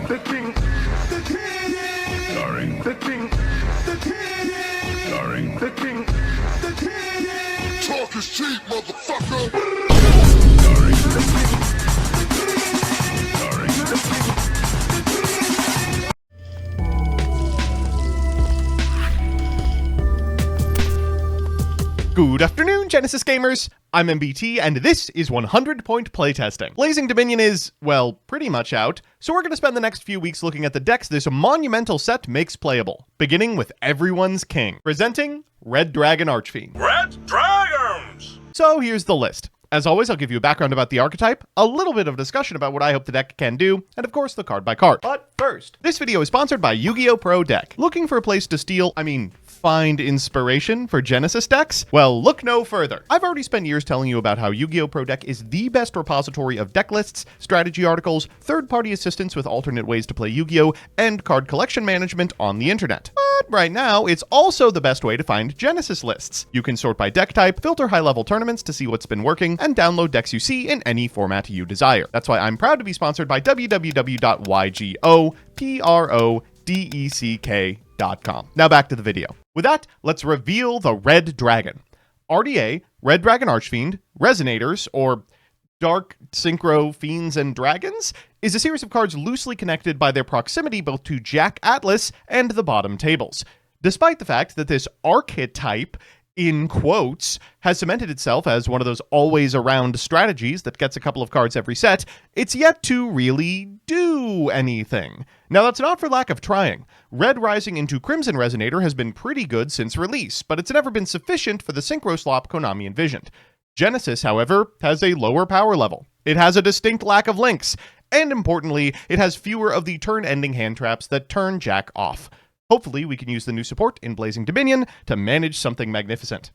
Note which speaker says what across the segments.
Speaker 1: the king, the king, starring the king, the king, starring the king, the king. Talk is cheap, motherfucker. Starring the king, starring the king.
Speaker 2: Good afternoon, Genesys gamers! I'm MBT, and this is 100 Point Playtesting. Blazing Dominion is, well, pretty much out, so we're going to spend the next few weeks looking at the decks this monumental set makes playable, beginning with everyone's king. Presenting, Red Dragon Archfiend.
Speaker 3: Red Dragons!
Speaker 2: So here's the list. As always, I'll give you a background about the archetype, a little bit of discussion about what I hope the deck can do, and of course the card by card. But first, this video is sponsored by Yu-Gi-Oh! Pro Deck. Looking for a place to steal, find inspiration for Genesys decks? Well, look no further. I've already spent years telling you about how Yu-Gi-Oh! Pro Deck is the best repository of deck lists, strategy articles, third-party assistance with alternate ways to play Yu-Gi-Oh!, and card collection management on the internet. But right now, it's also the best way to find Genesys lists. You can sort by deck type, filter high-level tournaments to see what's been working, and download decks you see in any format you desire. That's why I'm proud to be sponsored by www.ygoprodeck.com. Now back to the video. With that, let's reveal the Red Dragon. RDA, Red Dragon Archfiend, Resonators, or Dark Synchro Fiends and Dragons, is a series of cards loosely connected by their proximity both to Jack Atlas and the bottom tables. Despite the fact that this archetype, in quotes, has cemented itself as one of those always-around strategies that gets a couple of cards every set, it's yet to really do anything. Now, that's not for lack of trying. Red rising into Crimson Resonator has been pretty good since release, but it's never been sufficient for the synchro slop Konami envisioned. Genesys, however, has a lower power level. It has a distinct lack of links, and importantly, it has fewer of the turn-ending hand traps that turn Jack off. Hopefully, we can use the new support in Blazing Dominion to manage something magnificent.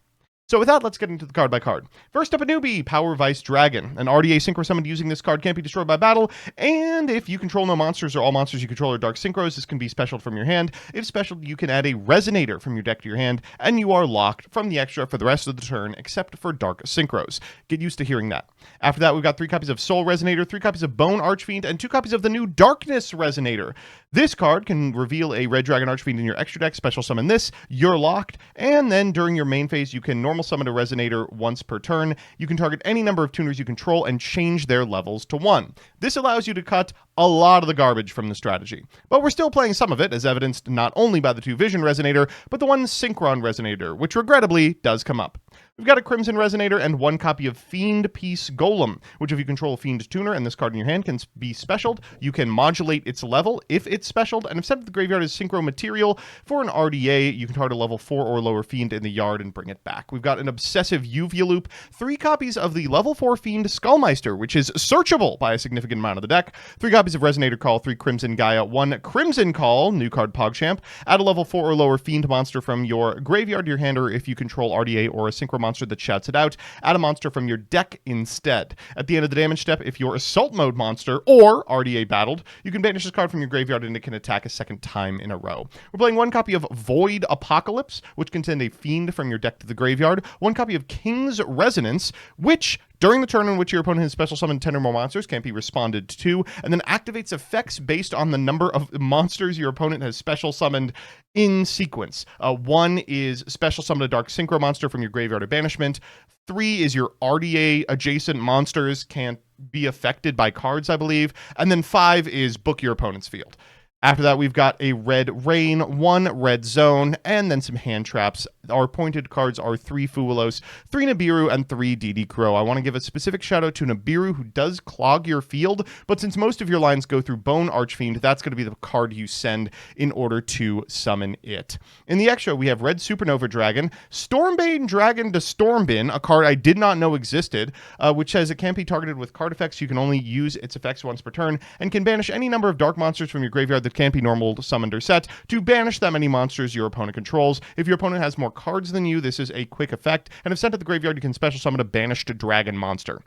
Speaker 2: So with that, let's get into the card by card. First up, a newbie, Power Vice Dragon. An RDA synchro summoned using this card can't be destroyed by battle, and if you control no monsters or all monsters you control are dark synchros, this can be specialed from your hand. If specialed, you can add a Resonator from your deck to your hand, and you are locked from the extra for the rest of the turn, except for dark synchros. Get used to hearing that. After that, we've got 3 copies of Soul Resonator, 3 copies of Bone Archfiend, and 2 copies of the new Darkness Resonator. This card can reveal a Red Dragon Archfiend in your extra deck, special summon this, you're locked, and then during your main phase, you can normal summon a Resonator once per turn. You can target any number of tuners you control and change their levels to 1. This allows you to cut a lot of the garbage from the strategy. But we're still playing some of it, as evidenced not only by the 2 Vision Resonator, but the 1 Synchron Resonator, which regrettably does come up. We've got a Crimson Resonator and 1 copy of Fiend Piece Golem, which if you control a Fiend Tuner and this card in your hand can be specialed, you can modulate its level if it's specialed, and if sent to the graveyard as Synchro Material, for an RDA, you can target a level 4 or lower Fiend in the yard and bring it back. We've got an Obsessive Uvia Loop, 3 copies of the level 4 Fiend Skullmeister, which is searchable by a significant amount of the deck, 3 copies of Resonator Call, 3 Crimson Gaia, 1 Crimson Call, new card PogChamp, add a level 4 or lower Fiend monster from your graveyard to your hand, or if you control RDA or a Synchro monster that shouts it out, add a monster from your deck instead. At the end of the damage step, if your Assault Mode monster or RDA battled, you can banish this card from your graveyard and it can attack a second time in a row. We're playing 1 copy of Void Apocalypse, which can send a Fiend from your deck to the graveyard, 1 copy of King's Resonance, which during the turn in which your opponent has special summoned 10 or more monsters, can't be responded to, and then activates effects based on the number of monsters your opponent has special summoned in sequence. 1 is special summon a Dark Synchro monster from your graveyard or banishment. 3 is your RDA adjacent monsters can't be affected by cards, I believe. And then 5 is book your opponent's field. After that, we've got a Red Rain, 1 Red Zone, and then some hand traps. Our pointed cards are 3 Fuelos, 3 Nibiru, and 3 DD Crow. I want to give a specific shout out to Nibiru, who does clog your field, but since most of your lines go through Bone Archfiend, that's going to be the card you send in order to summon it. In the extra, we have Red Supernova Dragon, Stormbane Dragon to Stormbin, a card I did not know existed, which says it can't be targeted with card effects. You can only use its effects once per turn, and can banish any number of dark monsters from your graveyard that can't be normal summoned or set to banish that many monsters your opponent controls. If your opponent has more cards than you, this is a quick effect, and if sent to the graveyard, you can special summon a banished dragon monster.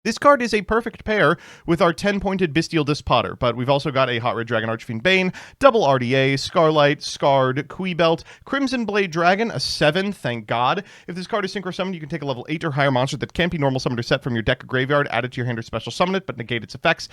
Speaker 2: This card is a perfect pair with our 10-pointed Bestial Dispotter, but we've also got a Hot Red Dragon Archfiend Bane, double RDA, Scarlight, Scarred, Belt, Crimson Blade Dragon, a 7, thank God. If this card is synchro summoned, you can take a level 8 or higher monster that can't be normal summoned or set from your deck or graveyard, add it to your hand or special summon it, but negate its effects.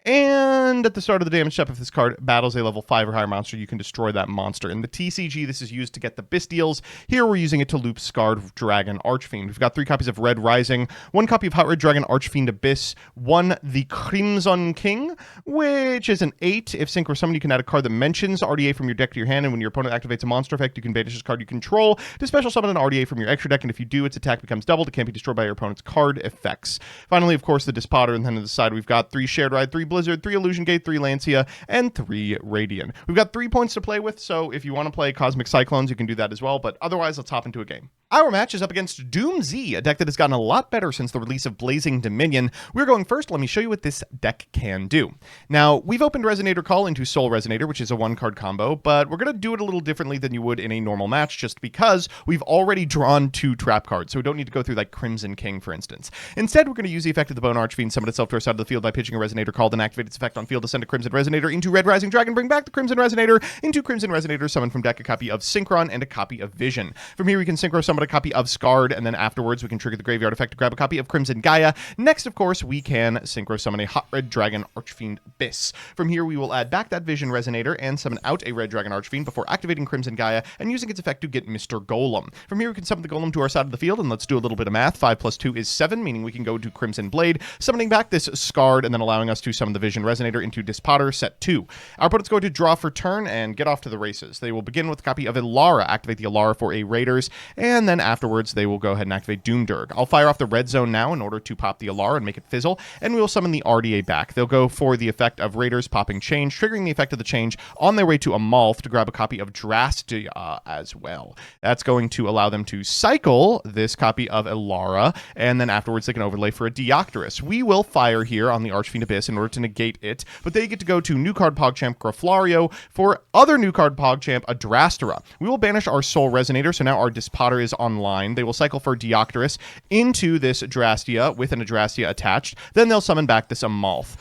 Speaker 2: And at the start of the damage step, if this card battles a level 5 or higher monster, you can destroy that monster. In the TCG, this is used to get the Bestials. Here we're using it to loop Scarred Dragon Archfiend. We've got 3 copies of Red Rising, 1 copy of Hot Red Dragon Archfiend Abyss, 1 the Crimson King, which is an 8. If synchro summoned, you can add a card that mentions RDA from your deck to your hand, and when your opponent activates a monster effect, you can banish this card you control to special summon an RDA from your extra deck, and if you do, its attack becomes doubled. It can't be destroyed by your opponent's card effects. Finally, of course, the Dispotter, and then on the side, we've got 3 Shared Ride, 3 Blizzard, 3 Illusion Gate, 3 Lancia, and 3 Radiant. We've got 3 points to play with, so if you want to play Cosmic Cyclones, you can do that as well, but otherwise, let's hop into a game. Our match is up against Doom Z, a deck that has gotten a lot better since the release of Blazing Dominion. We're going first. Let me show you what this deck can do. Now, we've opened Resonator Call into Soul Resonator, which is a 1-card combo, but we're going to do it a little differently than you would in a normal match, just because we've already drawn 2 trap cards, so we don't need to go through like Crimson King, for instance. Instead, we're going to use the effect of the Bone Archfiend, summon itself to our side of the field by pitching a Resonator Call, then activate its effect on field to send a Crimson Resonator into Red Rising Dragon, bring back the Crimson Resonator into Crimson Resonator, summon from deck a copy of Synchron and a copy of Vision. From here, we can synchro summon a copy of Scarred, and then afterwards, we can trigger the graveyard effect to grab a copy of Crimson Gaia. Next, of course, we can synchro summon a Hot Red Dragon Archfiend Abyss. From here, we will add back that Vision Resonator and summon out a Red Dragon Archfiend before activating Crimson Gaia and using its effect to get Mr. Golem. From here, we can summon the Golem to our side of the field, and let's do a little bit of math. 5 plus 2 is 7, meaning we can go to Crimson Blade, summoning back this Scarred, and then allowing us to summon the Vision Resonator into Dispotter, set 2. Our opponent's going to draw for turn and get off to the races. They will begin with a copy of Ilara, activate the Ilara for a Raiders, and then afterwards, they will go ahead and activate Doomdirg. I'll fire off the red zone now in order to pop the Ilara and make it fizzle, and we will summon the RDA back. They'll go for the effect of Raiders popping Change, triggering the effect of the change on their way to Amalth to grab a copy of Drastia as well. That's going to allow them to cycle this copy of Ilara, and then afterwards they can overlay for a Deoctarus. We will fire here on the Archfiend Abyss in order to negate it, but they get to go to new card PogChamp Graflario for other new card PogChamp Adrastera. We will banish our Soul Resonator, so now our Dispotter is online. They will cycle for Deoctarus into this Adrastia with an Adrastia attached. Then they'll summon back this Amalth.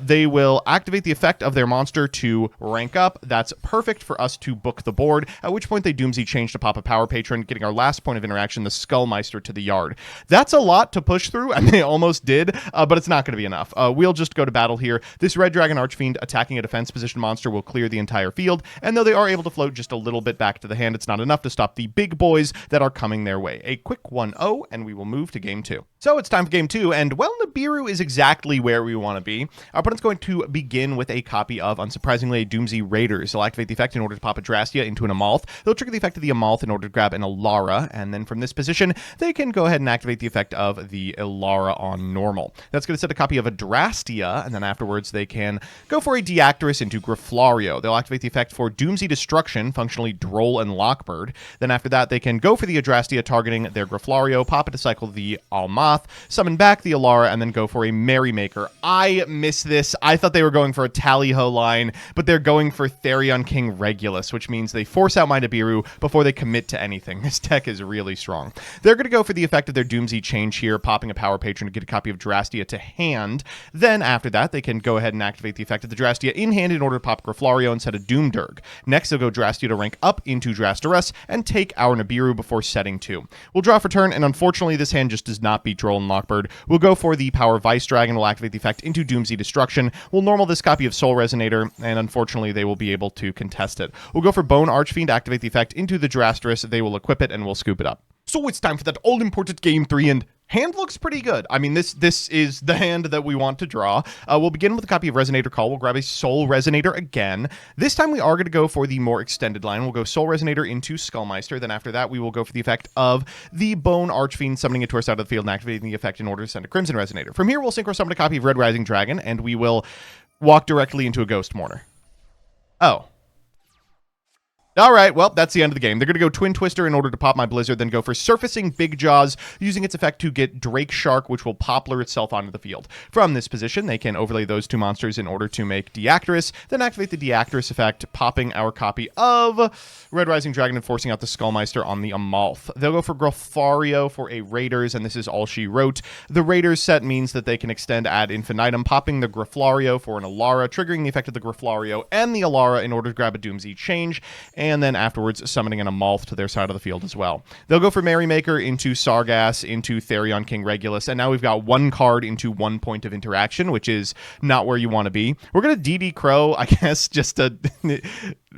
Speaker 2: They will activate the effect of their monster to rank up. That's perfect for us to book the board, at which point they Doomsy change to pop a Power Patron, getting our last point of interaction, the Skullmeister, to the yard. That's a lot to push through, and they almost did, but it's not going to be enough. We'll just go to battle here. This Red Dragon Archfiend attacking a defense position monster will clear the entire field, and though they are able to float just a little bit back to the hand, it's not enough to stop the big boys that are coming their way. A quick 1-0, and we will move to game 2. So it's time for game 2, and well, Nibiru is exactly where we want to be. Our opponent's going to begin with a copy of, unsurprisingly, a Doomsy Raiders. They'll activate the effect in order to pop a Drastia into an Amalth. They'll trigger the effect of the Amalth in order to grab an Ilara, and then from this position, they can go ahead and activate the effect of the Ilara on normal. That's going to set a copy of a Drastia, and then afterwards they can go for a Deoctarus into Graflario. They'll activate the effect for Doomsy Destruction, functionally Droll and Lockbird. Then after that, they can go for the Adrastia targeting their Graflario, pop it to cycle the Almath, summon back the Ilara, and then go for a Merrymaker. I miss this. I thought they were going for a Tally-Ho line, but they're going for Therion King Regulus, which means they force out my Nibiru before they commit to anything. This deck is really strong. They're going to go for the effect of their Doomsy change here, popping a Power Patron to get a copy of Drastia to hand. Then after that, they can go ahead and activate the effect of the Drastia in hand in order to pop Graflario instead of Doomdirg. Next, they'll go Drastia to rank up into Drasterus and take our Nibiru before setting 2. We'll draw for turn, and unfortunately, this hand just does not beat Droll and Lockbird. We'll go for the Power Vice Dragon. We'll activate the effect into Doomsy Destruction. We'll normal this copy of Soul Resonator, and unfortunately, they will be able to contest it. We'll go for Bone Archfiend, activate the effect into the Drasterus. They will equip it, and we'll scoop it up. So it's time for that all-important game 3, and hand looks pretty good. I mean, this is the hand that we want to draw. We'll begin with a copy of Resonator Call. We'll grab a Soul Resonator again. This time we are going to go for the more extended line. We'll go Soul Resonator into Skullmeister. Then after that, we will go for the effect of the Bone Archfiend, summoning it to our side of the field and activating the effect in order to send a Crimson Resonator. From here, we'll synchro summon a copy of Red Rising Dragon, and we will walk directly into a Ghost Mourner. Oh. All right, well, that's the end of the game. They're going to go Twin Twister in order to pop my Blizzard, then go for Surfacing Big Jaws, using its effect to get Drake Shark, which will Poplar itself onto the field. From this position, they can overlay those two monsters in order to make Deactorous, then activate the Deactorous effect, popping our copy of Red Rising Dragon and forcing out the Skullmeister on the Amalth. They'll go for Graffario for a Raiders, and this is all she wrote. The Raiders set means that they can extend ad infinitum, popping the Graffario for an Alara, triggering the effect of the Graffario and the Alara in order to grab a Doomsday change, and then afterwards summoning an Amalth to their side of the field as well. They'll go for Merrymaker into Sargass, into Therion King Regulus, and now we've got one card into 1 point of interaction, which is not where you want to be. We're going to DD Crow, I guess, just to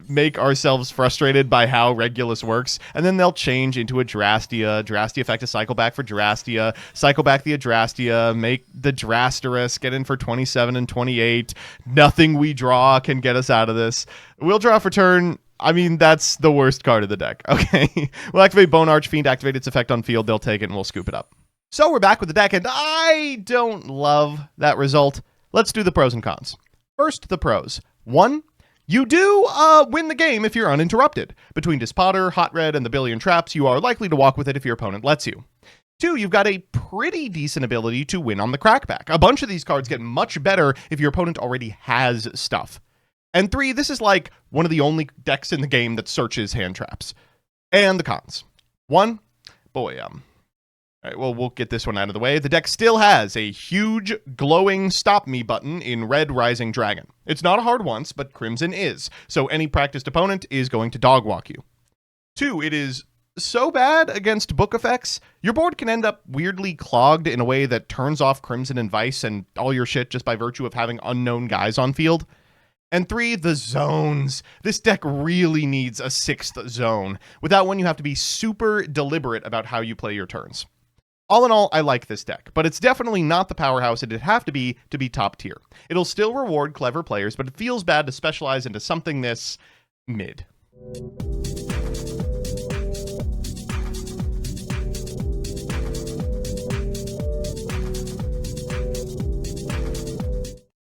Speaker 2: make ourselves frustrated by how Regulus works, and then they'll change into a Drastia. Drastia effect to cycle back for Drastia, cycle back the Adrastia, make the Drasterus, get in for 27 and 28. Nothing we draw can get us out of this. We'll draw for turn. I mean, that's the worst card of the deck. Okay, we'll activate Bone ARCHFIEND, activate its effect on field, they'll take it, and we'll scoop it up. So we're back with the deck, and I don't love that result. Let's do the pros and cons. First, the pros. 1, you do win the game if you're uninterrupted. Between Dispotter, Hot Red, and the Billion Traps, you are likely to walk with it if your opponent lets you. 2, you've got a pretty decent ability to win on the crackback. A bunch of these cards get much better if your opponent already has stuff. And 3, this is like one of the only decks in the game that searches hand traps. And the cons. 1, boy, all right, well, we'll get this one out of the way. The deck still has a huge glowing stop me button in Red Rising Dragon. It's not a hard once, but Crimson is. So any practiced opponent is going to dog walk you. 2, it is so bad against book effects, your board can end up weirdly clogged in a way that turns off Crimson and Vice and all your shit just by virtue of having unknown guys on field. And 3, the zones. This deck really needs a 6th zone. Without one, you have to be super deliberate about how you play your turns. All in all, I like this deck, but it's definitely not the powerhouse it'd have to be top tier. It'll still reward clever players, but it feels bad to specialize into something this mid.